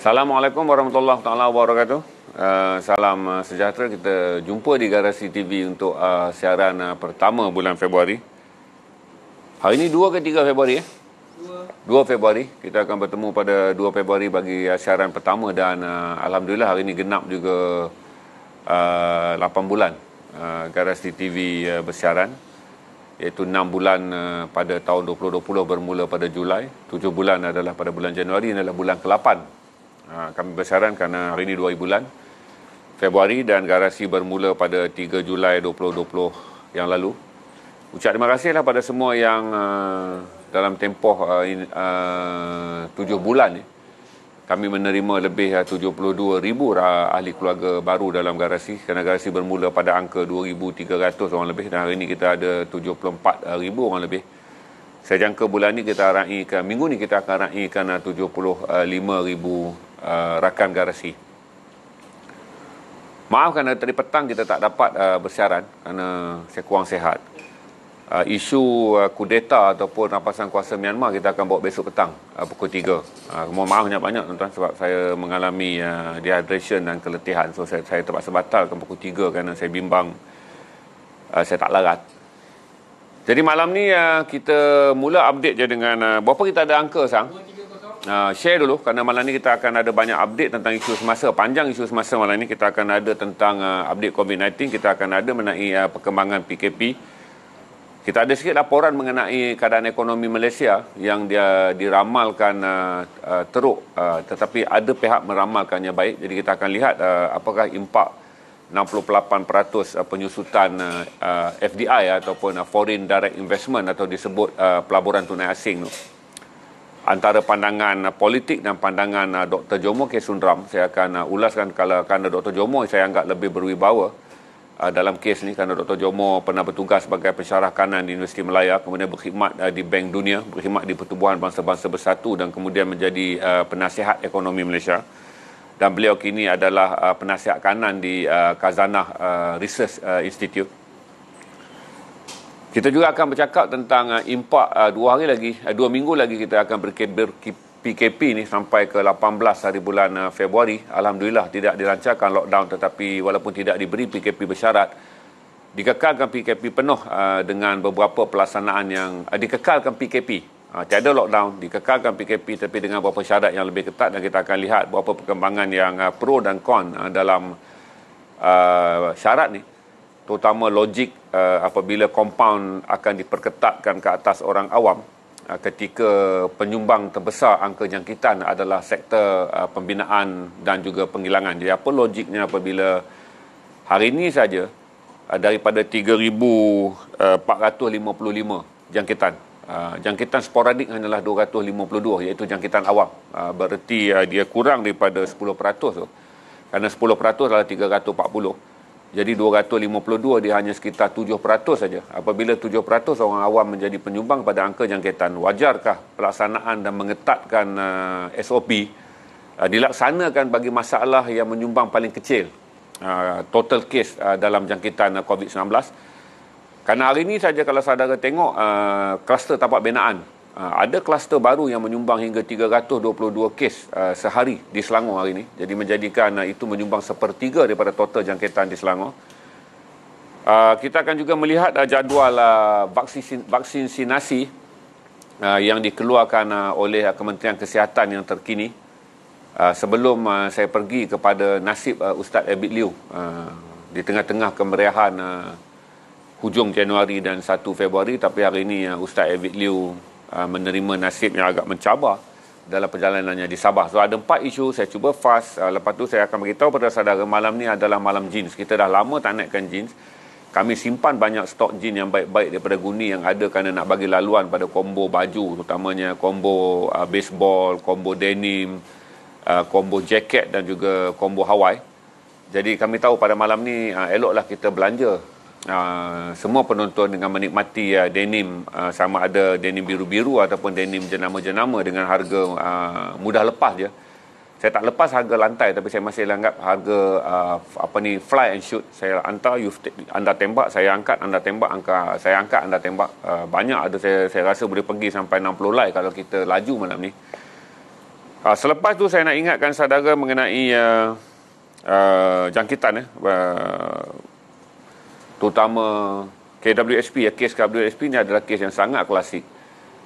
Assalamualaikum warahmatullahi wabarakatuh. Salam sejahtera. Kita jumpa di Garasi TV untuk siaran pertama bulan Februari. Hari ini 2 ke 3 Februari 2 Februari. Kita akan bertemu pada 2 Februari bagi siaran pertama dan Alhamdulillah hari ini genap juga 8 bulan Garasi TV bersiaran, iaitu 6 bulan pada tahun 2020 bermula pada Julai, 7 bulan adalah pada bulan Januari, ini adalah bulan ke-8. Kami bersiaran kerana hari ini 2 bulan Februari dan Garasi bermula pada 3 Julai 2020 yang lalu. Ucap terima kasihlah pada semua yang dalam tempoh 7 bulan kami menerima lebih 72,000 ahli keluarga baru dalam Garasi, kerana Garasi bermula pada angka 2,300 orang lebih dan hari ini kita ada 74,000 orang lebih. Saya jangka bulan ni kita raikan, minggu ni kita akan raikan 75,000 rakan Garasi. Maaf kerana tadi petang kita tak dapat bersiaran kerana saya kurang sihat. Isu kudeta ataupun rampasan kuasa Myanmar kita akan bawa besok petang pukul 3. Mohon maaf banyak-banyak tuan-tuan sebab saya mengalami dehydration dan keletihan. So saya terpaksa batalkan pukul 3 kerana saya bimbang saya tak larat. Jadi malam ni kita mula update je dengan berapa kita ada angka sang. Share dulu kerana malam ni kita akan ada banyak update tentang isu semasa. Panjang isu semasa malam ni kita akan ada tentang update COVID-19, kita akan ada mengenai perkembangan PKP. Kita ada sikit laporan mengenai keadaan ekonomi Malaysia yang dia diramalkan teruk, tetapi ada pihak meramalkannya baik. Jadi kita akan lihat apakah impak 68% penyusutan FDI ataupun Foreign Direct Investment atau disebut pelaburan tunai asing tu. Antara pandangan politik dan pandangan Dr. Jomo K. Sundram, saya akan ulaskan kerana Dr. Jomo saya anggap lebih berwibawa dalam kes ni kerana Dr. Jomo pernah bertugas sebagai pensyarah kanan di Universiti Malaya, kemudian berkhidmat di Bank Dunia, berkhidmat di Pertubuhan Bangsa-Bangsa Bersatu dan kemudian menjadi penasihat ekonomi Malaysia. Dan beliau kini adalah penasihat kanan di Khazanah Research Institute. Kita juga akan bercakap tentang impak 2 minggu lagi kita akan PKP ni sampai ke 18 hari bulan Februari. Alhamdulillah tidak dilancarkan lockdown, tetapi walaupun tidak diberi PKP bersyarat, dikekalkan PKP penuh dengan beberapa pelaksanaan yang dikekalkan PKP. Tiada lockdown, dikekalkan PKP tapi dengan beberapa syarat yang lebih ketat dan kita akan lihat beberapa perkembangan yang pro dan kon dalam syarat ni. Terutama logik apabila compound akan diperketatkan ke atas orang awam ketika penyumbang terbesar angka jangkitan adalah sektor pembinaan dan juga penghilangan. Jadi apa logiknya apabila hari ini saja daripada 3,455 jangkitan, jangkitan sporadik hanyalah 252, iaitu jangkitan awam. Bererti dia kurang daripada 10% tu. Kerana 10% adalah 340. Jadi 252 dia hanya sekitar 7% saja. Apabila 7% orang awam menjadi penyumbang pada angka jangkitan, wajarkah pelaksanaan dan mengetatkan SOP dilaksanakan bagi masalah yang menyumbang paling kecil total case dalam jangkitan COVID-19? Kerana hari ini saja kalau saudara tengok kluster tapak binaan, ada kluster baru yang menyumbang hingga 322 kes sehari di Selangor hari ini. Jadi menjadikan itu menyumbang 1/3 daripada total jangkitan di Selangor. Kita akan juga melihat jadual vaksinasi yang dikeluarkan oleh Kementerian Kesihatan yang terkini. Sebelum saya pergi kepada nasib Ustaz Abid Liu di tengah-tengah kemeriahan hujung Januari dan 1 Februari, tapi hari ini Ustaz Abid Liu menerima nasib yang agak mencabar dalam perjalanannya di Sabah. So ada 4 isu, saya cuba fast. Lepas tu saya akan beritahu kepada saudara malam ni adalah malam jeans. Kita dah lama tak naikkan jeans. Kami simpan banyak stok jeans yang baik-baik daripada Guni yang ada kerana nak bagi laluan pada combo baju, terutamanya combo baseball, combo denim, combo jacket dan juga combo Hawaii. Jadi kami tahu pada malam ni eloklah kita belanja semua penonton dengan menikmati denim, sama ada denim biru-biru ataupun denim jenama-jenama dengan harga mudah lepas je. Saya tak lepas harga lantai, tapi saya masih anggap harga fly and shoot. Saya hantar, anda tembak, saya angkat, anda tembak, saya angkat, anda tembak. Banyak ada, saya rasa boleh pergi sampai 60 lai kalau kita laju malam ni. Selepas tu saya nak ingatkan saudara mengenai jangkitan, terutama KWSP. Kes KWSP ni adalah kes yang sangat klasik.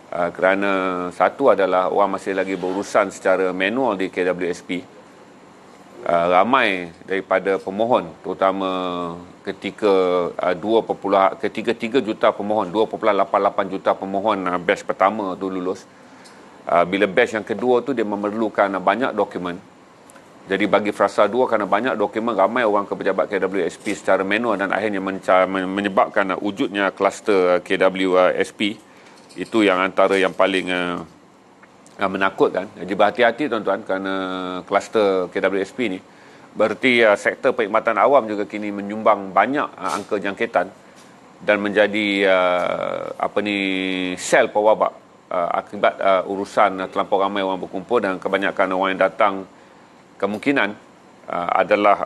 Kerana satu adalah orang masih lagi berurusan secara manual di KWSP. Ramai daripada pemohon, terutama ketika 3 juta pemohon, 2.88 juta pemohon batch pertama tu lulus. Bila batch yang kedua tu dia memerlukan banyak dokumen. Jadi bagi fasa 2, kerana banyak dokumen, ramai orang ke pejabat KWSP secara manual dan akhirnya menyebabkan wujudnya kluster KWSP. Itu yang antara yang paling menakutkan. Jadi berhati-hati tuan-tuan, kerana kluster KWSP ni berarti sektor perkhidmatan awam juga kini menyumbang banyak angka jangkitan dan menjadi sel pewabak akibat urusan terlampau ramai orang berkumpul, dan kebanyakan orang yang datang kemungkinan adalah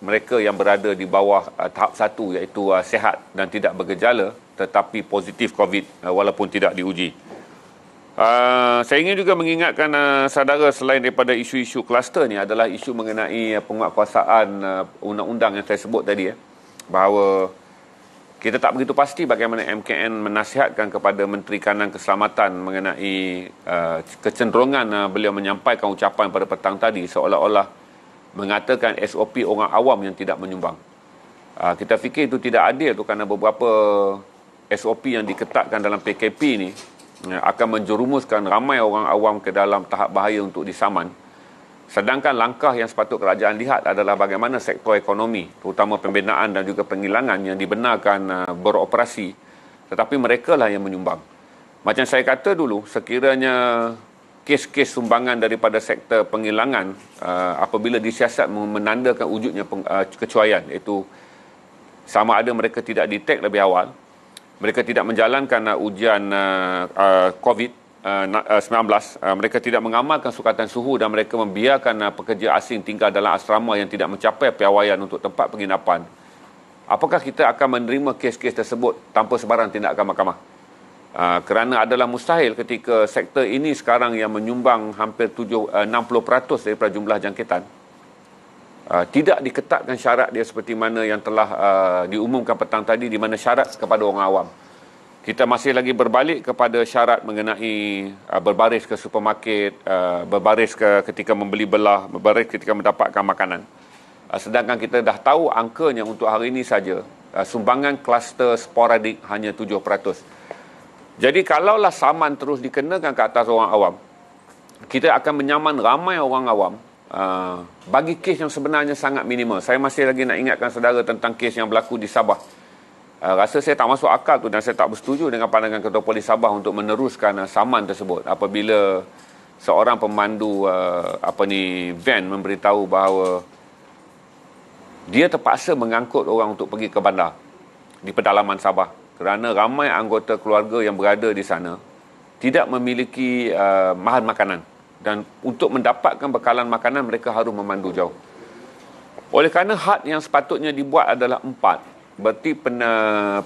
mereka yang berada di bawah tahap 1, iaitu sihat dan tidak bergejala tetapi positif COVID walaupun tidak diuji. Saya ingin juga mengingatkan saudara, selain daripada isu-isu kluster ni adalah isu mengenai penguatkuasaan undang-undang yang saya sebut tadi, bahawa kita tak begitu pasti bagaimana MKN menasihatkan kepada Menteri Kanan Keselamatan mengenai kecenderungan beliau menyampaikan ucapan pada petang tadi seolah-olah mengatakan SOP orang awam yang tidak menyumbang. Kita fikir itu tidak adil tu, kerana beberapa SOP yang diketatkan dalam PKP ni akan menjerumuskan ramai orang awam ke dalam tahap bahaya untuk disaman. Sedangkan langkah yang sepatut kerajaan lihat adalah bagaimana sektor ekonomi, terutama pembinaan dan juga penghilangan yang dibenarkan beroperasi, tetapi mereka lah yang menyumbang. Macam saya kata dulu, sekiranya kes-kes sumbangan daripada sektor penghilangan apabila disiasat menandakan wujudnya kecuaian, iaitu sama ada mereka tidak detect lebih awal, mereka tidak menjalankan ujian COVID-19, mereka tidak mengamalkan sukatan suhu, dan mereka membiarkan pekerja asing tinggal dalam asrama yang tidak mencapai piawaian untuk tempat penginapan. Apakah kita akan menerima kes-kes tersebut tanpa sebarang tindakan mahkamah? Kerana adalah mustahil ketika sektor ini sekarang yang menyumbang hampir 60% daripada jumlah jangkitan, tidak diketatkan syarat dia seperti mana yang telah diumumkan petang tadi, di mana syarat kepada orang awam. Kita masih lagi berbalik kepada syarat mengenai berbaris ke supermarket, berbaris ketika membeli belah, berbaris ketika mendapatkan makanan. Sedangkan kita dah tahu angkanya untuk hari ini saja, sumbangan kluster sporadik hanya 7%. Jadi kalaulah saman terus dikenakan ke atas orang awam, kita akan menyaman ramai orang awam bagi kes yang sebenarnya sangat minimal. Saya masih lagi nak ingatkan saudara tentang kes yang berlaku di Sabah. Rasa saya tak masuk akal tu, dan saya tak bersetuju dengan pandangan Ketua Polis Sabah untuk meneruskan saman tersebut apabila seorang pemandu van memberitahu bahawa dia terpaksa mengangkut orang untuk pergi ke bandar di pedalaman Sabah kerana ramai anggota keluarga yang berada di sana tidak memiliki bahan makanan, dan untuk mendapatkan bekalan makanan mereka harus memandu jauh. Oleh kerana had yang sepatutnya dibuat adalah 4, berarti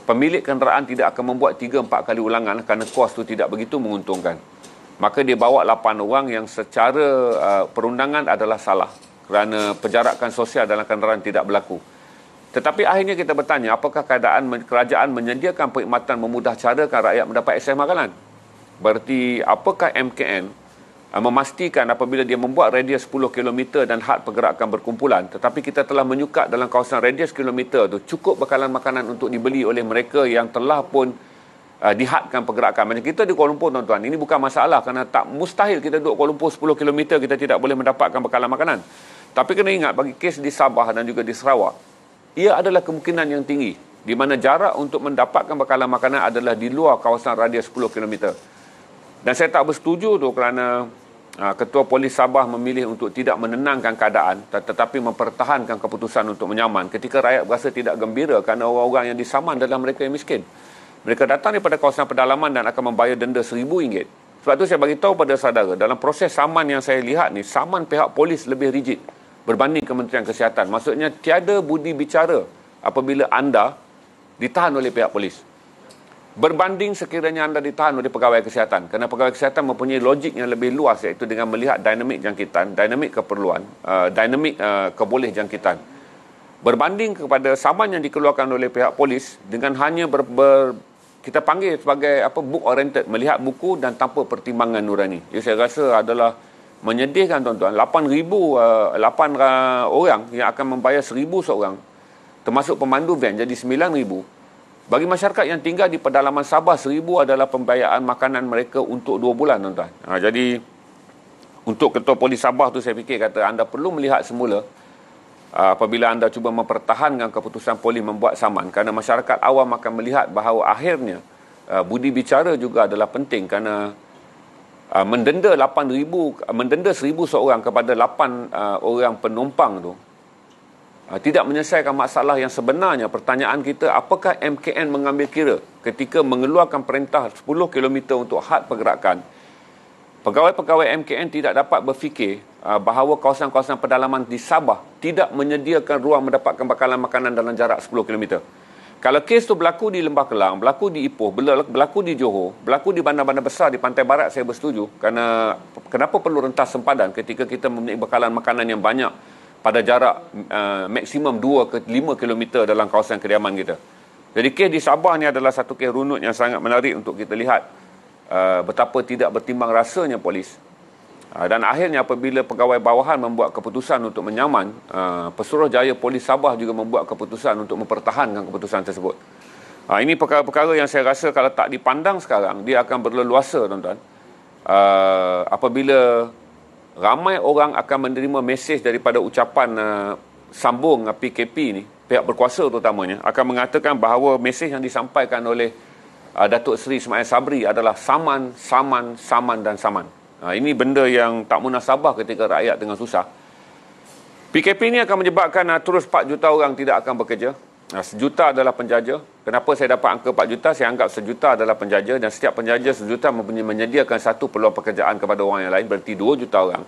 pemilik kenderaan tidak akan membuat 3-4 kali ulangan kerana kos tu tidak begitu menguntungkan. Maka dia bawa 8 orang yang secara perundangan adalah salah kerana penjarakan sosial dalam kenderaan tidak berlaku. Tetapi akhirnya kita bertanya, apakah kerajaan menyediakan perkhidmatan memudah carakan rakyat mendapat akses makanan? Berarti apakah MKN memastikan apabila dia membuat radius 10 km dan had pergerakan berkumpulan, tetapi kita telah menyukat dalam kawasan radius kilometer tu cukup bekalan makanan untuk dibeli oleh mereka yang telah pun dihadkan pergerakan. Macam kita di Kuala Lumpur tuan-tuan, ini bukan masalah kerana tak mustahil kita duduk Kuala Lumpur 10 km kita tidak boleh mendapatkan bekalan makanan. Tapi kena ingat, bagi kes di Sabah dan juga di Sarawak, ia adalah kemungkinan yang tinggi di mana jarak untuk mendapatkan bekalan makanan adalah di luar kawasan radius 10 km. Dan saya tak bersetuju tu kerana Ketua Polis Sabah memilih untuk tidak menenangkan keadaan tetapi mempertahankan keputusan untuk menyaman ketika rakyat berasa tidak gembira kerana orang-orang yang disaman adalah mereka yang miskin. Mereka datang daripada kawasan pedalaman dan akan membayar denda RM1,000. Sebab tu saya bagi tahu pada saudara, dalam proses saman yang saya lihat ni, saman pihak polis lebih rigid berbanding Kementerian Kesihatan. Maksudnya tiada budi bicara apabila anda ditahan oleh pihak polis. berbanding sekiranya anda ditahan oleh pegawai kesihatan. Kerana pegawai kesihatan mempunyai logik yang lebih luas, iaitu dengan melihat dinamik jangkitan, dinamik keperluan, dinamik keboleh jangkitan. Berbanding kepada saman yang dikeluarkan oleh pihak polis dengan hanya kita panggil sebagai book oriented, melihat buku dan tanpa pertimbangan nurani. Jadi saya rasa adalah menyedihkan tuan-tuan. 8 orang yang akan membayar 1,000 seorang, termasuk pemandu van, jadi 9,000. Bagi masyarakat yang tinggal di pedalaman Sabah, 1,000 adalah pembiayaan makanan mereka untuk 2 bulan tuan-tuan. Jadi untuk Ketua Polis Sabah tu saya fikir kata anda perlu melihat semula apabila anda cuba mempertahankan keputusan polis membuat saman, kerana masyarakat awam akan melihat bahawa akhirnya budi bicara juga adalah penting, kerana mendenda 1,000 seorang kepada 8 orang penumpang tu tidak menyelesaikan masalah yang sebenarnya. Pertanyaan kita, apakah MKN mengambil kira ketika mengeluarkan perintah 10 km untuk had pergerakan? Pegawai-pegawai MKN tidak dapat berfikir bahawa kawasan-kawasan pedalaman di Sabah tidak menyediakan ruang mendapatkan bekalan makanan dalam jarak 10 km. Kalau kes tu berlaku di Lembah Kelang, berlaku di Ipoh, berlaku di Johor, berlaku di bandar-bandar besar di Pantai Barat, saya bersetuju. Kerana kenapa perlu rentas sempadan ketika kita mempunyai bekalan makanan yang banyak pada jarak maksimum 2 ke 5 km dalam kawasan kediaman kita. Jadi kes di Sabah ni adalah satu kes runut yang sangat menarik untuk kita lihat betapa tidak bertimbang rasanya polis. Dan akhirnya apabila pegawai bawahan membuat keputusan untuk menyaman, Pesuruhjaya Polis Sabah juga membuat keputusan untuk mempertahankan keputusan tersebut. Ini perkara-perkara yang saya rasa kalau tak dipandang sekarang, dia akan berleluasa tuan-tuan. Apabila ramai orang akan menerima mesej daripada ucapan sambung PKP ni, pihak berkuasa terutamanya, akan mengatakan bahawa mesej yang disampaikan oleh Datuk Seri Ismail Sabri adalah saman, saman, saman dan saman. Ini benda yang tak munasabah ketika rakyat tengah susah. PKP ini akan menyebabkan terus 4 juta orang tidak akan bekerja. 1 juta adalah penjaja. Kenapa saya dapat angka 4 juta? Saya anggap 1 juta adalah penjaja, dan setiap penjaja 1 juta menyediakan satu peluang pekerjaan kepada orang yang lain, berarti 2 juta orang.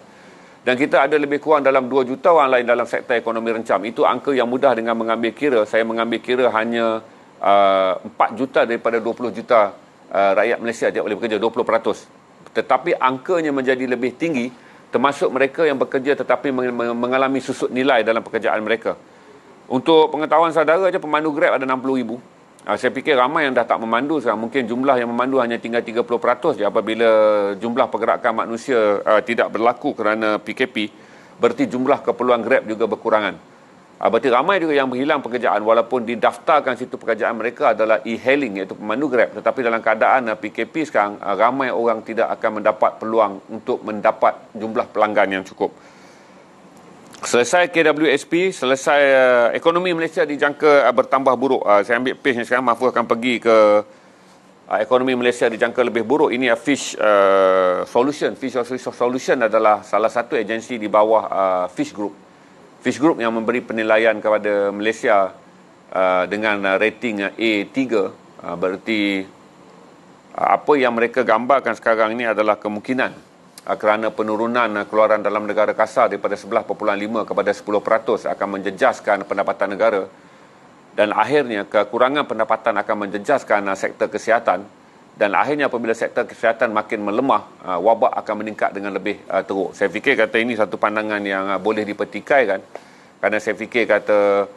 Dan kita ada lebih kurang dalam 2 juta orang lain dalam sektor ekonomi rencam. Itu angka yang mudah dengan mengambil kira. Saya mengambil kira hanya 4 juta daripada 20 juta rakyat Malaysia tidak boleh bekerja, 20%. Tetapi angkanya menjadi lebih tinggi, termasuk mereka yang bekerja tetapi mengalami susut nilai dalam pekerjaan mereka. Untuk pengetahuan saudara saja, pemandu Grab ada 60,000. Saya fikir ramai yang dah tak memandu sekarang. Mungkin jumlah yang memandu hanya tinggal 30% je apabila jumlah pergerakan manusia tidak berlaku kerana PKP. Berarti jumlah keperluan Grab juga berkurangan. Berarti ramai juga yang berhilang pekerjaan walaupun didaftarkan situ pekerjaan mereka adalah e-hailing, iaitu pemandu Grab. Tetapi dalam keadaan PKP sekarang, ramai orang tidak akan mendapat peluang untuk mendapat jumlah pelanggan yang cukup. Selesai KWSP, selesai ekonomi Malaysia dijangka bertambah buruk. Saya ambil page ni sekarang, Mahfuz akan pergi ke ekonomi Malaysia dijangka lebih buruk. Ini Fish Solution. Fish Solution adalah salah satu agensi di bawah Fish Group. Fish Group yang memberi penilaian kepada Malaysia dengan rating A3, berarti apa yang mereka gambarkan sekarang ini adalah kemungkinan kerana penurunan keluaran dalam negara kasar daripada 11.5 kepada 10% akan menjejaskan pendapatan negara, dan akhirnya kekurangan pendapatan akan menjejaskan sektor kesihatan, dan akhirnya apabila sektor kesihatan makin melemah, wabak akan meningkat dengan lebih teruk. Saya fikir kata ini satu pandangan yang boleh dipertikaikan, kerana saya fikir kata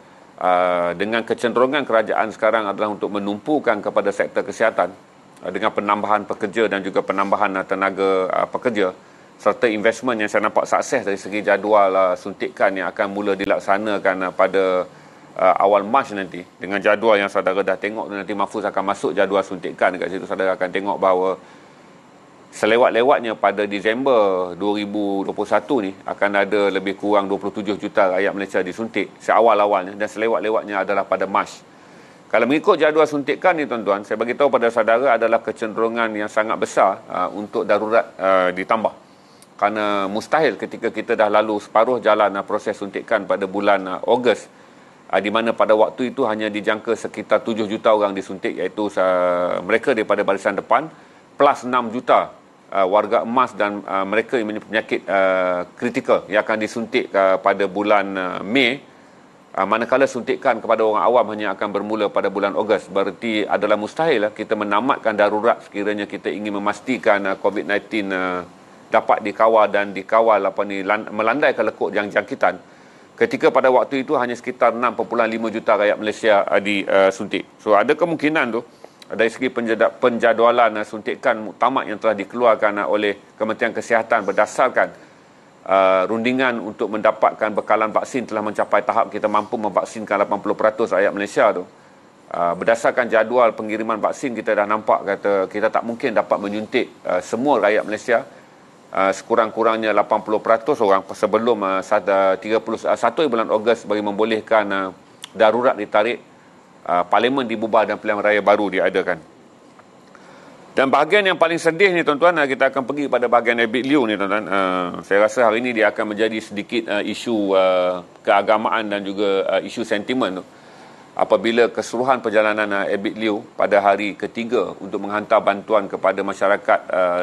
dengan kecenderungan kerajaan sekarang adalah untuk menumpukan kepada sektor kesihatan dengan penambahan pekerja dan juga penambahan tenaga pekerja, serta investment yang saya nampak sukses dari segi jadual suntikan yang akan mula dilaksanakan pada awal Mac nanti. Dengan jadual yang saudara dah tengok, nanti Mahfuz akan masuk jadual suntikan dekat situ. Saudara akan tengok bahawa selewat-lewatnya pada Disember 2021 ni akan ada lebih kurang 27 juta rakyat Malaysia disuntik seawal-awalnya, dan selewat-lewatnya adalah pada Mac. Kalau mengikut jadual suntikan ni tuan-tuan, saya bagi tahu pada saudara adalah kecenderungan yang sangat besar untuk darurat ditambah. Kerana mustahil ketika kita dah lalu separuh jalan proses suntikan pada bulan Ogos, di mana pada waktu itu hanya dijangka sekitar 7 juta orang disuntik, iaitu mereka daripada barisan depan plus 6 juta warga emas dan mereka yang mempunyai penyakit kritikal yang akan disuntik pada bulan Mei. Manakala suntikan kepada orang awam hanya akan bermula pada bulan Ogos, berarti adalah mustahil kita menamatkan darurat sekiranya kita ingin memastikan COVID-19 dapat dikawal dan dikawal melandaikan lekuk jangkitan. Ketika pada waktu itu hanya sekitar 6.5 juta rakyat Malaysia disuntik. So ada kemungkinan tu dari segi penjadualan suntikan muktamad yang telah dikeluarkan oleh Kementerian Kesihatan berdasarkan rundingan untuk mendapatkan bekalan vaksin telah mencapai tahap kita mampu memvaksinkan 80% rakyat Malaysia tu. Berdasarkan jadual pengiriman vaksin, kita dah nampak kata kita tak mungkin dapat menyuntik semua rakyat Malaysia, sekurang-kurangnya 80% orang sebelum 31 bulan Ogos bagi membolehkan darurat ditarik, parlimen dibubar dan pilihan raya baru diadakan. Dan bahagian yang paling sedih ni tuan-tuan, kita akan pergi pada bahagian Abid Liu ni tuan-tuan. Saya rasa hari ini dia akan menjadi sedikit isu keagamaan dan juga isu sentimen tu. Apabila keseluruhan perjalanan Abid Liu pada hari ketiga untuk menghantar bantuan kepada masyarakat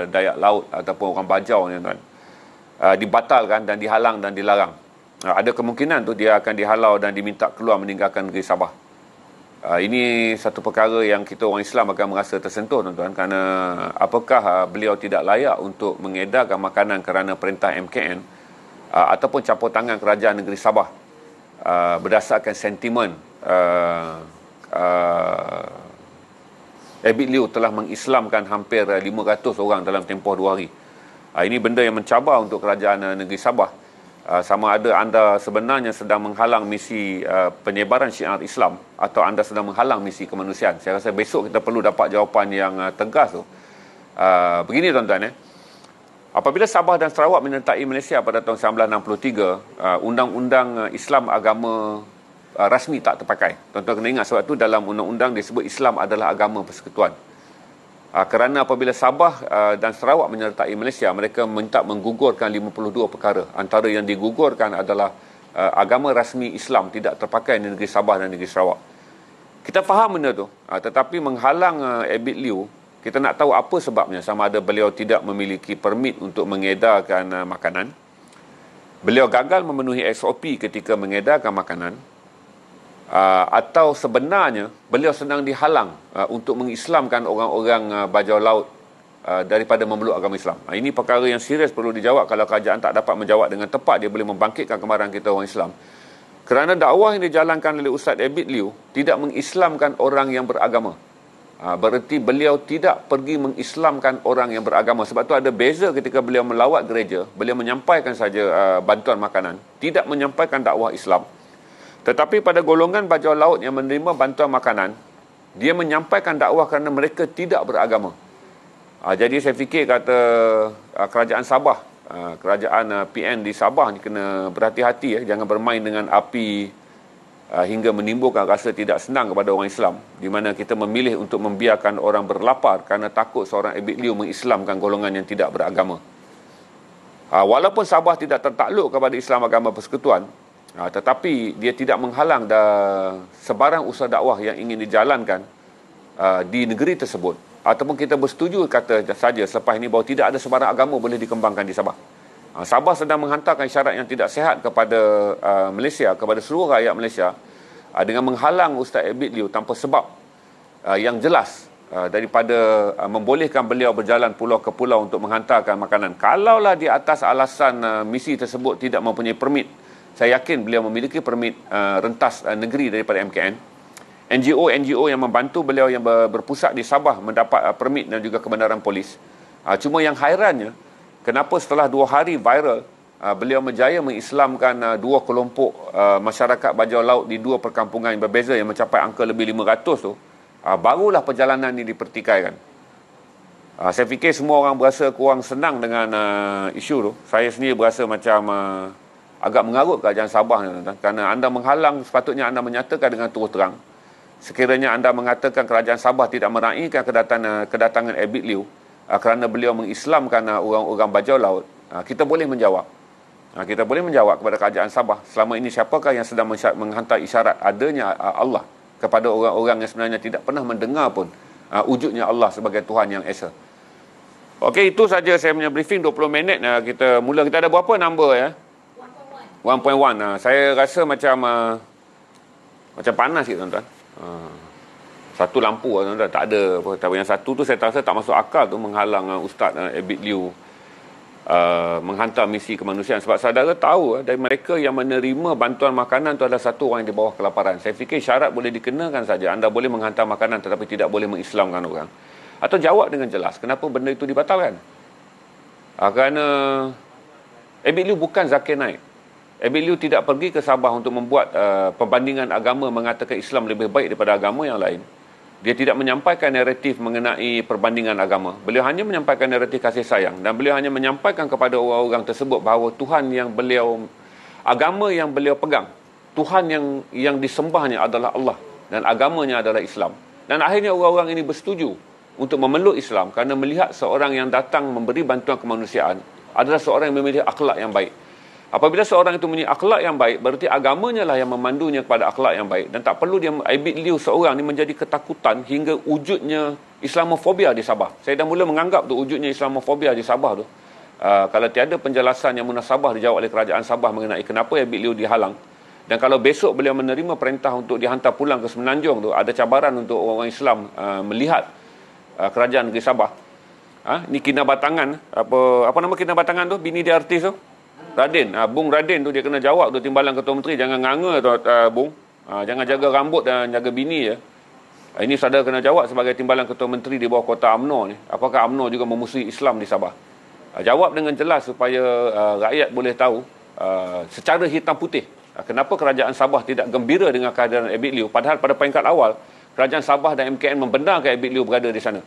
Dayak Laut ataupun orang Bajau ni tuan-tuan, dibatalkan dan dihalang dan dilarang. Ada kemungkinan tu dia akan dihalau dan diminta keluar meninggalkan negeri Sabah. Ini satu perkara yang kita orang Islam akan merasa tersentuh tuan-tuan, kerana apakah beliau tidak layak untuk mengedarkan makanan kerana perintah MKN ataupun campur tangan kerajaan negeri Sabah berdasarkan sentimen Abid Liu telah mengislamkan hampir 500 orang dalam tempoh 2 hari. Ini benda yang mencabar untuk kerajaan negeri Sabah. Sama ada anda sebenarnya sedang menghalang misi penyebaran syiar Islam atau anda sedang menghalang misi kemanusiaan. Saya rasa besok kita perlu dapat jawapan yang tegas tu. Begini tuan-tuan, apabila Sabah dan Sarawak menyertai Malaysia pada tahun 1963, undang-undang Islam agama rasmi tak terpakai. Tuan-tuan kena ingat, sebab tu dalam undang-undang disebut Islam adalah agama persekutuan. Kerana apabila Sabah dan Sarawak menyertai Malaysia, mereka minta menggugurkan 52 perkara. Antara yang digugurkan adalah agama rasmi Islam tidak terpakai di negeri Sabah dan negeri Sarawak. Kita faham benda tu, tetapi menghalang Abid Liu, kita nak tahu apa sebabnya. Sama ada beliau tidak memiliki permit untuk mengedarkan makanan, beliau gagal memenuhi SOP ketika mengedarkan makanan, atau sebenarnya beliau sedang dihalang untuk mengislamkan orang-orang Bajau Laut daripada memeluk agama Islam. Ini perkara yang serius perlu dijawab. Kalau kerajaan tak dapat menjawab dengan tepat, dia boleh membangkitkan kemarahan kita orang Islam. Kerana dakwah yang dijalankan oleh Ustaz Abid Liu tidak mengislamkan orang yang beragama. Bererti beliau tidak pergi mengislamkan orang yang beragama. Sebab tu ada beza ketika beliau melawat gereja, beliau menyampaikan saja bantuan makanan, tidak menyampaikan dakwah Islam. Tetapi pada golongan Bajau Laut yang menerima bantuan makanan, dia menyampaikan dakwah kerana mereka tidak beragama. Jadi saya fikir kata kerajaan Sabah, kerajaan PN di Sabah ni kena berhati-hati, jangan bermain dengan api hingga menimbulkan rasa tidak senang kepada orang Islam, di mana kita memilih untuk membiarkan orang berlapar kerana takut seorang Abid Liu mengislamkan golongan yang tidak beragama. Walaupun Sabah tidak tertakluk kepada Islam agama persekutuan, tetapi dia tidak menghalang sebarang usaha dakwah yang ingin dijalankan di negeri tersebut. Ataupun kita bersetuju kata saja selepas ini bahawa tidak ada sebarang agama boleh dikembangkan di Sabah. Sabah sedang menghantarkan isyarat yang tidak sihat kepada Malaysia, kepada seluruh rakyat Malaysia, dengan menghalang Ustaz Abid Liu tanpa sebab yang jelas, daripada membolehkan beliau berjalan pulau ke pulau untuk menghantarkan makanan. Kalaulah di atas alasan misi tersebut tidak mempunyai permit, saya yakin beliau memiliki permit rentas negeri daripada MKN. NGO yang membantu beliau yang berpusat di Sabah mendapat permit dan juga kebenaran polis. Cuma yang hairannya, kenapa setelah 2 hari viral, beliau berjaya mengislamkan 2 kelompok masyarakat Bajau Laut di 2 perkampungan yang berbeza yang mencapai angka lebih 500 tu, barulah perjalanan ini dipertikaikan. Saya fikir semua orang berasa kurang senang dengan isu tu. Saya sendiri berasa macam agak mengarut kerajaan Sabah, kerana anda menghalang, sepatutnya anda menyatakan dengan terus terang. Sekiranya anda mengatakan kerajaan Sabah tidak meraihkan kedatangan Abid Liu kerana beliau mengislamkan orang-orang Bajau Laut, kita boleh menjawab. Kita boleh menjawab kepada kerajaan Sabah, selama ini siapakah yang sedang menghantar isyarat adanya Allah kepada orang-orang yang sebenarnya tidak pernah mendengar pun wujudnya Allah sebagai Tuhan yang Esa. Okey, itu saja saya punya briefing 20 minit. Kita mula. Kita ada berapa number ya? 1.1. Saya rasa macam Macam panas sikit tuan-tuan. Satu lampu lah tuan-tuan, tak ada apa. Tapi yang satu tu saya rasa tak masuk akal tu, menghalang Ustaz Abid Liu menghantar misi kemanusiaan. Sebab saudara tahu dari mereka yang menerima bantuan makanan tu adalah satu orang yang di bawah kelaparan. Saya fikir syarat boleh dikenakan saja. Anda boleh menghantar makanan tetapi tidak boleh mengislamkan orang. Atau jawab dengan jelas kenapa benda itu dibatalkan. Kerana Abid Liu bukan Zakir Naik. Abid Liu tidak pergi ke Sabah untuk membuat perbandingan agama, mengatakan Islam lebih baik daripada agama yang lain. Dia tidak menyampaikan naratif mengenai perbandingan agama. Beliau hanya menyampaikan naratif kasih sayang. Dan beliau hanya menyampaikan kepada orang-orang tersebut bahawa Tuhan yang beliau, agama yang beliau pegang, Tuhan yang disembahnya adalah Allah. Dan agamanya adalah Islam. Dan akhirnya orang-orang ini bersetuju untuk memeluk Islam kerana melihat seorang yang datang memberi bantuan kemanusiaan adalah seorang yang memiliki akhlak yang baik. Apabila seorang itu mempunyai akhlak yang baik, berarti agamanya lah yang memandunya kepada akhlak yang baik. Dan tak perlu dia, Abid Liu seorang ni menjadi ketakutan hingga wujudnya Islamofobia di Sabah. Saya dah mula menganggap tu wujudnya Islamofobia di Sabah tu. Kalau tiada penjelasan yang munasabah dijawab oleh kerajaan Sabah mengenai kenapa Abid Liu dihalang. Dan kalau besok beliau menerima perintah untuk dihantar pulang ke Semenanjung tu, ada cabaran untuk orang Islam melihat kerajaan negeri Sabah. Ni Kinabatangan, apa nama Kinabatangan tu? Bini dia artis tu. Radin, Bung Radin tu dia kena jawab tu, timbalan Ketua Menteri. Jangan nganga tu Bung. Jangan jaga rambut dan jaga bini je. Ini saudara kena jawab sebagai timbalan Ketua Menteri di bawah kota UMNO ni. Apakah UMNO juga memusuhi Islam di Sabah? Jawab dengan jelas supaya rakyat boleh tahu secara hitam putih kenapa kerajaan Sabah tidak gembira dengan kehadiran Abid Liu. Padahal pada peringkat awal kerajaan Sabah dan MKN membenarkan Abid Liu berada di sana.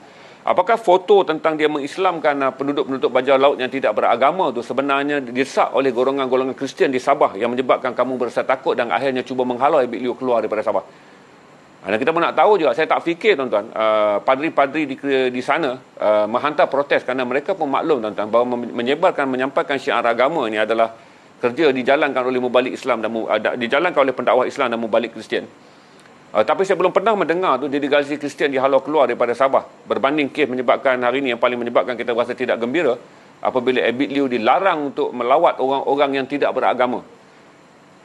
Apakah foto tentang dia mengislamkan penduduk-penduduk bajau laut yang tidak beragama tu sebenarnya didesak oleh golongan-golongan Kristian di Sabah yang menyebabkan kamu berasa takut dan akhirnya cuba menghalau Abid Liu keluar daripada Sabah? Dan kita pun nak tahu juga, saya tak fikir tuan-tuan, padri-padri di sana menghantar protes kerana mereka pun maklum tuan-tuan bahawa menyampaikan syiar agama ini adalah kerja dijalankan oleh mubalik Islam dan dijalankan oleh pendakwah Islam dan mubalik Kristian. Tapi saya belum pernah mendengar tu delegasi Kristian dihalau keluar daripada Sabah. Berbanding kes menyebabkan hari ini yang paling menyebabkan kita rasa tidak gembira apabila Abid Liu dilarang untuk melawat orang-orang yang tidak beragama,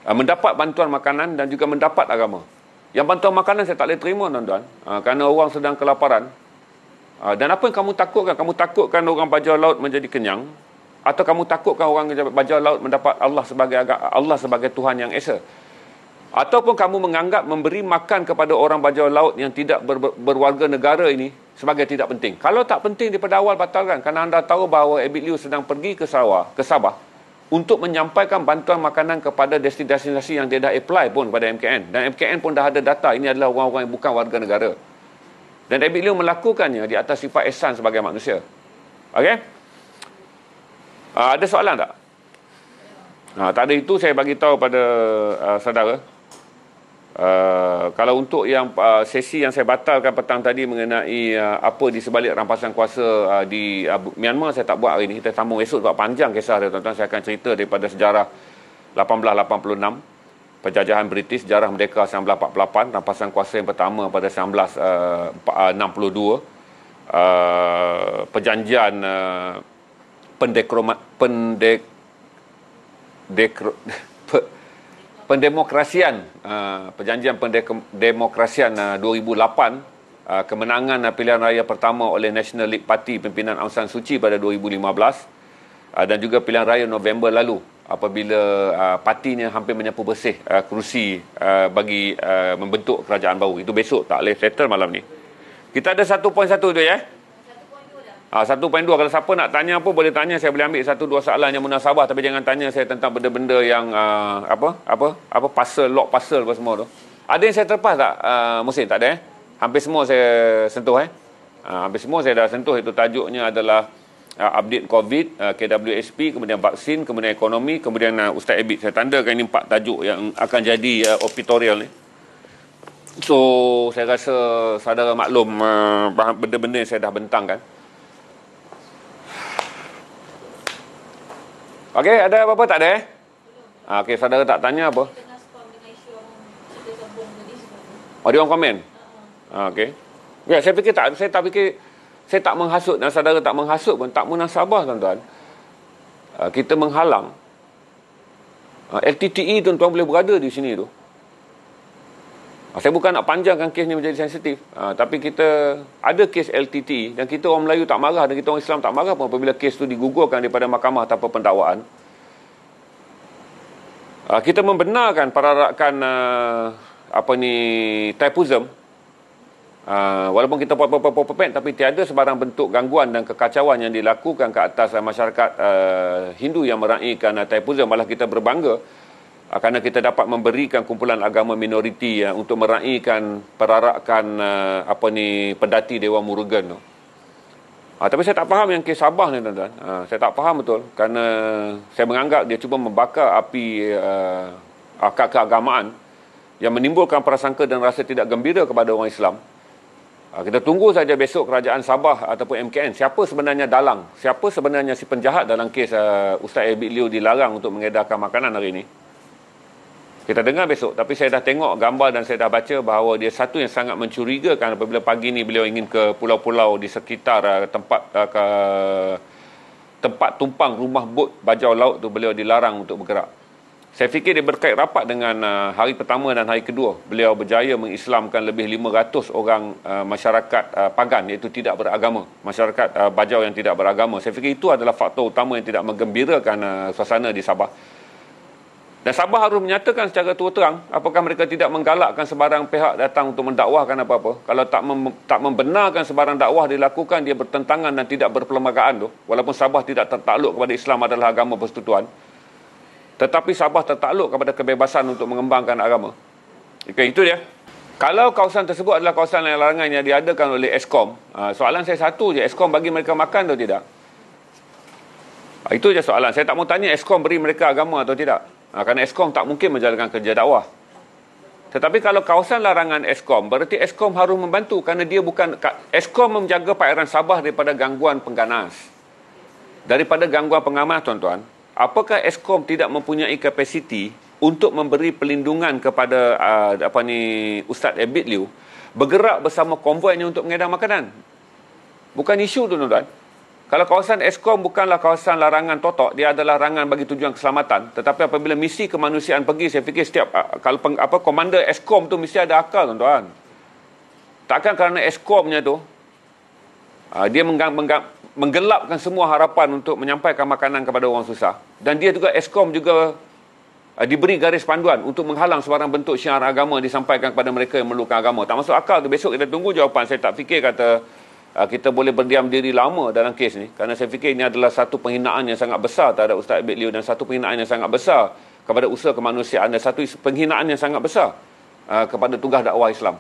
mendapat bantuan makanan dan juga mendapat agama. Yang bantuan makanan saya tak boleh terima tuan-tuan, kerana orang sedang kelaparan. Dan apa yang kamu takutkan? Kamu takutkan orang bajau laut menjadi kenyang, atau kamu takutkan orang bajau laut mendapat Allah sebagai Tuhan yang Esa? Ataupun kamu menganggap memberi makan kepada orang bajau laut yang tidak berwarga negara ini sebagai tidak penting? Kalau tak penting daripada awal, batalkan. Kerana anda tahu bahawa Abid Liu sedang pergi ke Sabah untuk menyampaikan bantuan makanan kepada destinasi yang dia dah apply pun kepada MKN. Dan MKN pun dah ada data ini adalah orang-orang yang bukan warga negara. Dan Abid Liu melakukannya di atas sifat ihsan sebagai manusia. Okey? Ada soalan tak? Tak ada. Itu saya bagi tahu pada saudara. Kalau untuk yang sesi yang saya batalkan petang tadi mengenai apa di sebalik rampasan kuasa di Myanmar, saya tak buat hari ini. Kita sambung esok sebab panjang kisah dia tuan-tuan. Saya akan cerita daripada sejarah 1886, penjajahan British, sejarah merdeka 1948, rampasan kuasa yang pertama pada 1962, perjanjian pendemokrasian, perjanjian pendemokrasian 2008, kemenangan pilihan raya pertama oleh National League Party pimpinan Aung San Suu Kyi pada 2015, dan juga pilihan raya November lalu apabila partinya hampir menyapu bersih kerusi bagi membentuk kerajaan baru. Itu besok, tak boleh settle malam ni. Kita ada 1.1 tu ya. 1.2. Kalau siapa nak tanya apa boleh tanya, saya boleh ambil 1-2 soalan yang munasabah, tapi jangan tanya saya tentang benda-benda yang lock puzzle apa semua tu. Ada yang saya terlepas tak Musin? Tak ada Hampir semua saya sentuh hampir semua saya dah sentuh. Itu tajuknya adalah update COVID, KWSP, kemudian vaksin, kemudian ekonomi, kemudian Ustaz Abid. Saya tandakan ini 4 tajuk yang akan jadi operatorial ni. So saya rasa saudara maklum benda-benda yang saya dah bentangkan. Okey, ada apa-apa? Tak ada okey, saudara tak tanya apa? Dia orang komen? Okey. Ya, saya tak menghasut, dan saudara tak menghasut pun, tak munasabah tuan-tuan. Kita menghalang LTTE tuan-tuan boleh berada di sini tu. Saya bukan nak panjangkan kes ni menjadi sensitif, tapi kita ada kes LTT dan kita orang Melayu tak marah dan kita orang Islam tak marah pun apabila kes tu digugurkan daripada mahkamah tanpa pendakwaan. Kita membenarkan perarakan typhoism, walaupun kita buat pepek, tapi tiada sebarang bentuk gangguan dan kekacauan yang dilakukan ke atas masyarakat Hindu yang meraihkan typhoism. Malah kita berbangga kerana kita dapat memberikan kumpulan agama minoriti untuk meraihkan perarakan pedati Dewa Murugan tu. Tapi saya tak faham yang kes Sabah ni, tuan-tuan. Saya tak faham betul kerana saya menganggap dia cuba membakar api keagamaan yang menimbulkan prasangka dan rasa tidak gembira kepada orang Islam. Kita tunggu saja besok kerajaan Sabah ataupun MKN, siapa sebenarnya dalang, siapa sebenarnya si penjahat dalam kes Ustaz Abid Liu dilarang untuk mengedarkan makanan hari ini. Kita dengar besok, tapi saya dah tengok gambar dan saya dah baca bahawa dia satu yang sangat mencurigakan apabila pagi ni beliau ingin ke pulau-pulau di sekitar tempat tumpang rumah bot bajau laut tu, beliau dilarang untuk bergerak. Saya fikir dia berkait rapat dengan hari pertama dan hari kedua beliau berjaya mengislamkan lebih 500 orang masyarakat pagan, iaitu tidak beragama, masyarakat bajau yang tidak beragama. Saya fikir itu adalah faktor utama yang tidak menggembirakan suasana di Sabah. Dan Sabah harus menyatakan secara terus terang apakah mereka tidak menggalakkan sebarang pihak datang untuk mendakwahkan apa-apa. Kalau tak membenarkan sebarang dakwah dilakukan, dia bertentangan dan tidak berperlembagaan tu. Walaupun Sabah tidak tertakluk kepada Islam adalah agama persekutuan, tetapi Sabah tertakluk kepada kebebasan untuk mengembangkan agama. Okay, itu dia. Kalau kawasan tersebut adalah kawasan yang larangan yang diadakan oleh Eskom, soalan saya satu je, Eskom bagi mereka makan atau tidak? Itu je soalan. Saya tak mau tanya Eskom beri mereka agama atau tidak. Kerana Eskom tak mungkin menjalankan kerja dakwah. Tetapi kalau kawasan larangan Eskom, berarti Eskom harus membantu kerana dia bukan, Eskom menjaga perairan Sabah daripada gangguan pengganas. Daripada gangguan pengganas, tuan-tuan, apakah Eskom tidak mempunyai kapasiti untuk memberi pelindungan kepada Ustaz Abid Liu bergerak bersama konvoinya untuk mengedar makanan? Bukan isu tu, tuan-tuan. Kalau kawasan Eskom bukanlah kawasan larangan totok, dia adalah larangan bagi tujuan keselamatan. Tetapi apabila misi kemanusiaan pergi, saya fikir setiap komander Eskom tu mesti ada akal, tuan-tuan. Takkan kerana Eskomnya tu dia menggelapkan semua harapan untuk menyampaikan makanan kepada orang susah. Dan dia juga, Eskom juga diberi garis panduan untuk menghalang sebarang bentuk syiar agama disampaikan kepada mereka yang memerlukan agama. Tak masuk akal tu. Besok kita tunggu jawapan. Saya tak fikir kita boleh berdiam diri lama dalam kes ni, kerana saya fikir ini adalah satu penghinaan yang sangat besar terhadap Ustaz Abid Liu dan satu penghinaan yang sangat besar kepada usaha kemanusiaan dan satu penghinaan yang sangat besar kepada tugas dakwah Islam.